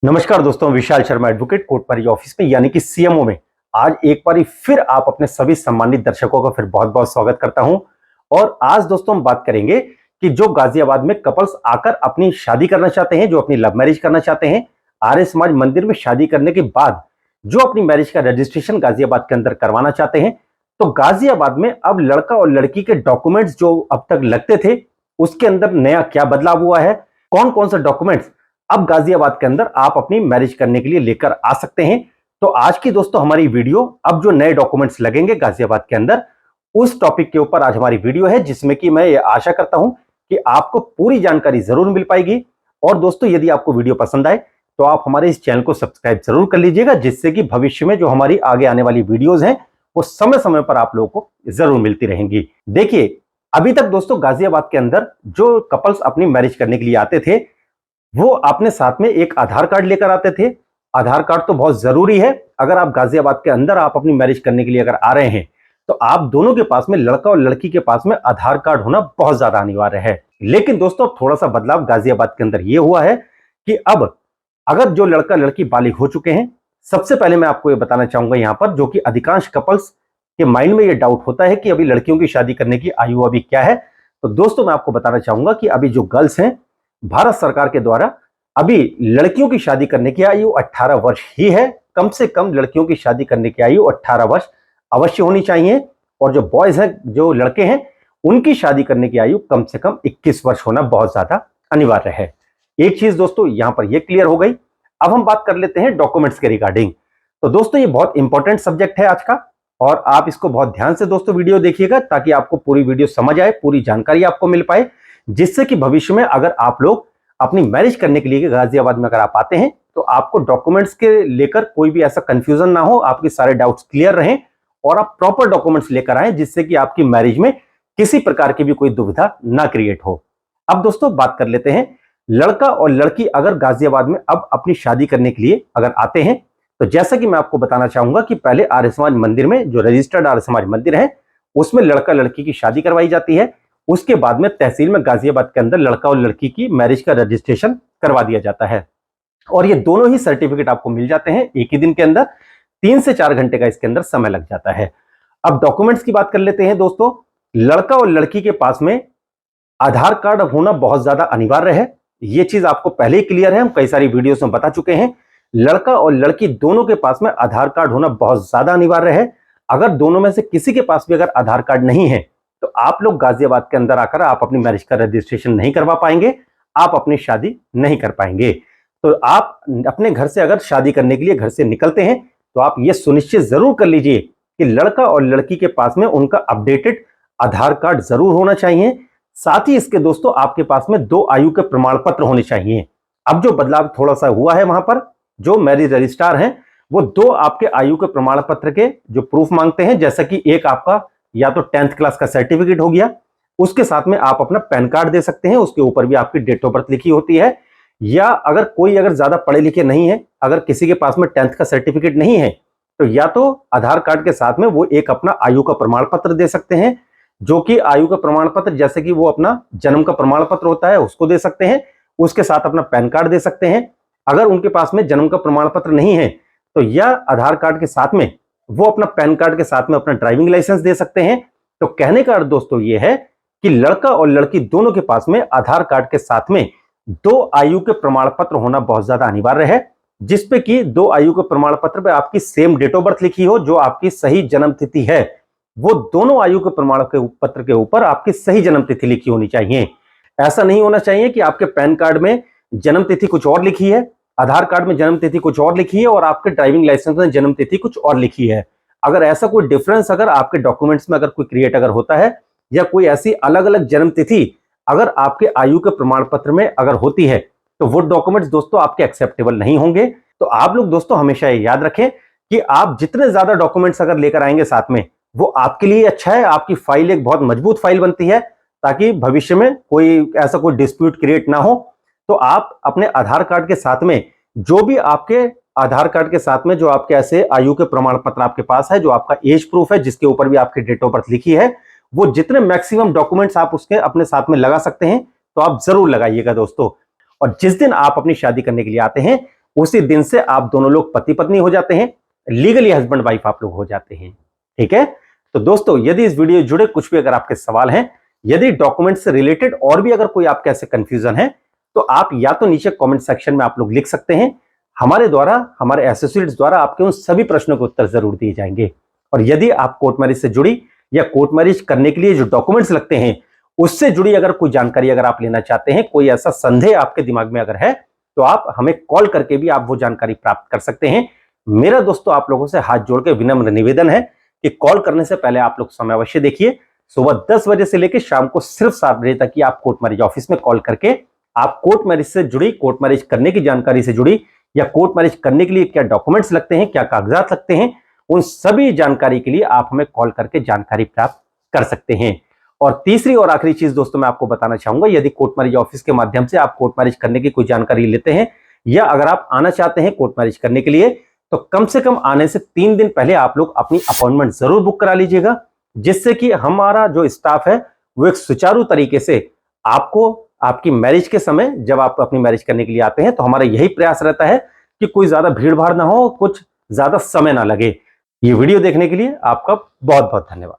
नमस्कार दोस्तों, Vishal Sharma advocate कोटपारी office में यानी कि सीएमओ में आज एक बार फिर आप अपने सभी सम्मानित दर्शकों का फिर बहुत बहुत स्वागत करता हूं। और आज दोस्तों हम बात करेंगे कि जो गाजियाबाद में कपल्स आकर अपनी शादी करना चाहते हैं, जो अपनी लव मैरिज करना चाहते हैं, आर्य समाज मंदिर में शादी करने के बाद जो अपनी मैरिज का रजिस्ट्रेशन गाजियाबाद के अंदर करवाना चाहते हैं, तो गाजियाबाद में अब लड़का और लड़की के डॉक्यूमेंट्स जो अब तक लगते थे उसके अंदर नया क्या बदलाव हुआ है, कौन कौन से डॉक्यूमेंट्स अब गाजियाबाद के अंदर आप अपनी मैरिज करने के लिए लेकर आ सकते हैं। तो आज की दोस्तों हमारी वीडियो, अब जो नए डॉक्यूमेंट्स लगेंगे गाजियाबाद के अंदर, उस टॉपिक के ऊपर आज हमारी वीडियो है, जिसमें कि मैं ये आशा करता हूं कि आपको पूरी जानकारी जरूर मिल पाएगी। और दोस्तों यदि आपको वीडियो पसंद आए तो आप हमारे इस चैनल को सब्सक्राइब जरूर कर लीजिएगा, जिससे कि भविष्य में जो हमारी आगे आने वाली वीडियोज हैं वो समय समय पर आप लोगों को जरूर मिलती रहेंगी। देखिए, अभी तक दोस्तों गाजियाबाद के अंदर जो कपल्स अपनी मैरिज करने के लिए आते थे वो अपने साथ में एक आधार कार्ड लेकर आते थे। आधार कार्ड तो बहुत जरूरी है। अगर आप गाजियाबाद के अंदर आप अपनी मैरिज करने के लिए अगर आ रहे हैं तो आप दोनों के पास में, लड़का और लड़की के पास में आधार कार्ड होना बहुत ज्यादा अनिवार्य है। लेकिन दोस्तों थोड़ा सा बदलाव गाजियाबाद के अंदर यह हुआ है कि अब अगर जो लड़का लड़की बालिग हो चुके हैं, सबसे पहले मैं आपको ये बताना चाहूंगा यहां पर, जो कि अधिकांश कपल्स के माइंड में ये डाउट होता है कि अभी लड़कियों की शादी करने की आयु अभी क्या है। तो दोस्तों मैं आपको बताना चाहूंगा कि अभी जो गर्ल्स हैं, भारत सरकार के द्वारा अभी लड़कियों की शादी करने की आयु 18 वर्ष ही है। कम से कम लड़कियों की शादी करने की आयु 18 वर्ष अवश्य होनी चाहिए। और जो बॉयज हैं, जो लड़के हैं, उनकी शादी करने की आयु कम से कम 21 वर्ष होना बहुत ज्यादा अनिवार्य है। एक चीज दोस्तों यहां पर यह क्लियर हो गई। अब हम बात कर लेते हैं डॉक्यूमेंट्स के रिगार्डिंग। तो दोस्तों ये बहुत इंपॉर्टेंट सब्जेक्ट है आज का, और आप इसको बहुत ध्यान से दोस्तों वीडियो देखिएगा, ताकि आपको पूरी वीडियो समझ आए, पूरी जानकारी आपको मिल पाए, जिससे कि भविष्य में अगर आप लोग अपनी मैरिज करने के लिए गाजियाबाद में अगर आप आते हैं तो आपको डॉक्यूमेंट्स के लेकर कोई भी ऐसा कंफ्यूजन ना हो, आपके सारे डाउट्स क्लियर रहें और आप प्रॉपर डॉक्यूमेंट्स लेकर आए, जिससे कि आपकी मैरिज में किसी प्रकार की भी कोई दुविधा ना क्रिएट हो। अब दोस्तों बात कर लेते हैं, लड़का और लड़की अगर गाजियाबाद में अब अपनी शादी करने के लिए अगर आते हैं तो जैसा कि मैं आपको बताना चाहूंगा कि पहले आर्य समाज मंदिर में, जो रजिस्टर्ड आर्य समाज मंदिर है, उसमें लड़का लड़की की शादी करवाई जाती है। उसके बाद में तहसील में गाजियाबाद के अंदर लड़का और लड़की की मैरिज का रजिस्ट्रेशन करवा दिया जाता है। और ये दोनों ही सर्टिफिकेट आपको मिल जाते हैं एक ही दिन के अंदर। 3 से 4 घंटे का इसके अंदर समय लग जाता है। अब डॉक्यूमेंट्स की बात कर लेते हैं दोस्तों। लड़का और लड़की के पास में आधार कार्ड होना बहुत ज्यादा अनिवार्य है। ये चीज आपको पहले ही क्लियर है, हम कई सारी वीडियोस में बता चुके हैं। लड़का और लड़की दोनों के पास में आधार कार्ड होना बहुत ज्यादा अनिवार्य है। अगर दोनों में से किसी के पास भी अगर आधार कार्ड नहीं है तो आप लोग गाजियाबाद के अंदर आकर आप अपनी मैरिज का रजिस्ट्रेशन नहीं करवा पाएंगे, आप अपनी शादी नहीं कर पाएंगे। तो आप अपने घर से अगर शादी करने के लिए घर से निकलते हैं तो आप ये सुनिश्चित जरूर कर लीजिए कि लड़का और लड़की के पास में उनका अपडेटेड आधार कार्ड जरूर होना चाहिए। साथ ही इसके दोस्तों आपके पास में 2 आयु के प्रमाण पत्र होने चाहिए। अब जो बदलाव थोड़ा सा हुआ है, वहां पर जो मैरिज रजिस्ट्रार हैं वो 2 आपके आयु के प्रमाण पत्र के जो प्रूफ मांगते हैं, जैसा कि एक आपका या तो 10th क्लास का सर्टिफिकेट हो गया, उसके साथ में आप अपना पैन कार्ड दे सकते हैं, उसके ऊपर भी आपकी डेट ऑफ बर्थ लिखी होती है। या अगर कोई अगर ज्यादा पढ़े लिखे नहीं है, अगर किसी के पास में 10th का सर्टिफिकेट नहीं है, तो या तो आधार कार्ड के साथ में वो एक अपना आयु का प्रमाण पत्र दे सकते हैं, जो कि आयु का प्रमाण पत्र जैसे कि वो अपना जन्म का प्रमाण पत्र होता है उसको दे सकते हैं, उसके साथ अपना पैन कार्ड दे सकते हैं। अगर उनके पास में जन्म का प्रमाण पत्र नहीं है तो या आधार कार्ड के साथ में वो अपना पैन कार्ड के साथ में अपना ड्राइविंग लाइसेंस दे सकते हैं। तो कहने का अर्थ दोस्तों ये है कि लड़का और लड़की दोनों के पास में आधार कार्ड के साथ में 2 आयु के प्रमाण पत्र होना बहुत ज्यादा अनिवार्य है, जिसपे कि 2 आयु के प्रमाण पत्र पे आपकी सेम डेट ऑफ बर्थ लिखी हो, जो आपकी सही जन्म तिथि है वो दोनों आयु के प्रमाण के पत्र के ऊपर आपकी सही जन्म तिथि लिखी होनी चाहिए। ऐसा नहीं होना चाहिए कि आपके पैन कार्ड में जन्म तिथि कुछ और लिखी है, आधार कार्ड में जन्म तिथि कुछ और लिखी है और आपके ड्राइविंग लाइसेंस में जन्म तिथि कुछ और लिखी है। अगर ऐसा कोई डिफरेंस अगर आपके डॉक्यूमेंट्स में अगर कोई क्रिएट अगर होता है, या कोई ऐसी अलग अलग जन्म तिथि अगर आपके आयु के प्रमाण पत्र में अगर होती है, तो वो डॉक्यूमेंट्स दोस्तों आपके एक्सेप्टेबल नहीं होंगे। तो आप लोग दोस्तों हमेशा ये याद रखें कि आप जितने ज्यादा डॉक्यूमेंट्स अगर लेकर आएंगे साथ में, वो आपके लिए अच्छा है। आपकी फाइल एक बहुत मजबूत फाइल बनती है, ताकि भविष्य में कोई ऐसा कोई डिस्प्यूट क्रिएट ना हो। तो आप अपने आधार कार्ड के साथ में जो भी आपके आधार कार्ड के साथ में जो आपके ऐसे आयु के प्रमाण पत्र आपके पास है, जो आपका एज प्रूफ है, जिसके ऊपर भी आपकी डेट ऑफ बर्थ लिखी है, वो जितने मैक्सिमम डॉक्यूमेंट्स आप उसके अपने साथ में लगा सकते हैं तो आप जरूर लगाइएगा दोस्तों। और जिस दिन आप अपनी शादी करने के लिए आते हैं उसी दिन से आप दोनों लोग पति पत्नी हो जाते हैं, लीगली हस्बैंड वाइफ आप लोग हो जाते हैं। ठीक है, तो दोस्तों यदि इस वीडियो जुड़े कुछ भी अगर आपके सवाल हैं, यदि डॉक्यूमेंट से रिलेटेड और भी अगर कोई आपके ऐसे कंफ्यूजन है, तो आप या तो नीचे कमेंट सेक्शन में आप लोग लिख सकते हैं, हमारे द्वारा, हमारे एसोसिएट्स द्वारा आपके उन सभी प्रश्नों के उत्तर जरूर दिए जाएंगे। और यदि आप कोर्ट मैरिज से जुड़ी या कोर्ट मैरिज करने के लिए जो डॉक्यूमेंट्स लगते हैं उससे जुड़ी अगर कोई जानकारी अगर आप लेना चाहते हैं, कोई ऐसा संदेह आपके दिमाग में अगर है, तो आप हमें कॉल करके भी आप वो जानकारी प्राप्त कर सकते हैं। मेरा दोस्तों आप लोगों से हाथ जोड़ के विनम्र निवेदन है कि कॉल करने से पहले आप लोग समय अवश्य देखिए। सुबह 10 बजे से लेकर शाम को सिर्फ 7 बजे तक ही आप कोर्ट मैरिज ऑफिस में कॉल करके आप कोर्ट मैरिज से जुड़ी, कोर्ट मैरिज करने की जानकारी से जुड़ी या कोर्ट मैरिज करने के लिए क्या डॉक्यूमेंट्स लगते हैं, क्या कागजात लगते हैं, उन सभी जानकारी के लिए आप हमें कॉल करके जानकारी प्राप्त कर सकते हैं। और तीसरी और आखिरी चीज दोस्तों मैं आपको बताना चाहूंगा, यदि कोर्ट मैरिज ऑफिस के माध्यम से आप कोर्ट मैरिज करने की कोई जानकारी लेते हैं या अगर आप आना चाहते हैं कोर्ट मैरिज करने के लिए, तो कम से कम आने से 3 दिन पहले आप लोग अपनी अपॉइंटमेंट जरूर बुक करा लीजिएगा, जिससे कि हमारा जो स्टाफ है वो एक सुचारू तरीके से आपको आपकी मैरिज के समय जब आप अपनी मैरिज करने के लिए आते हैं, तो हमारा यही प्रयास रहता है कि कोई ज्यादा भीड़ भाड़ ना हो, कुछ ज्यादा समय ना लगे। ये वीडियो देखने के लिए आपका बहुत बहुत धन्यवाद।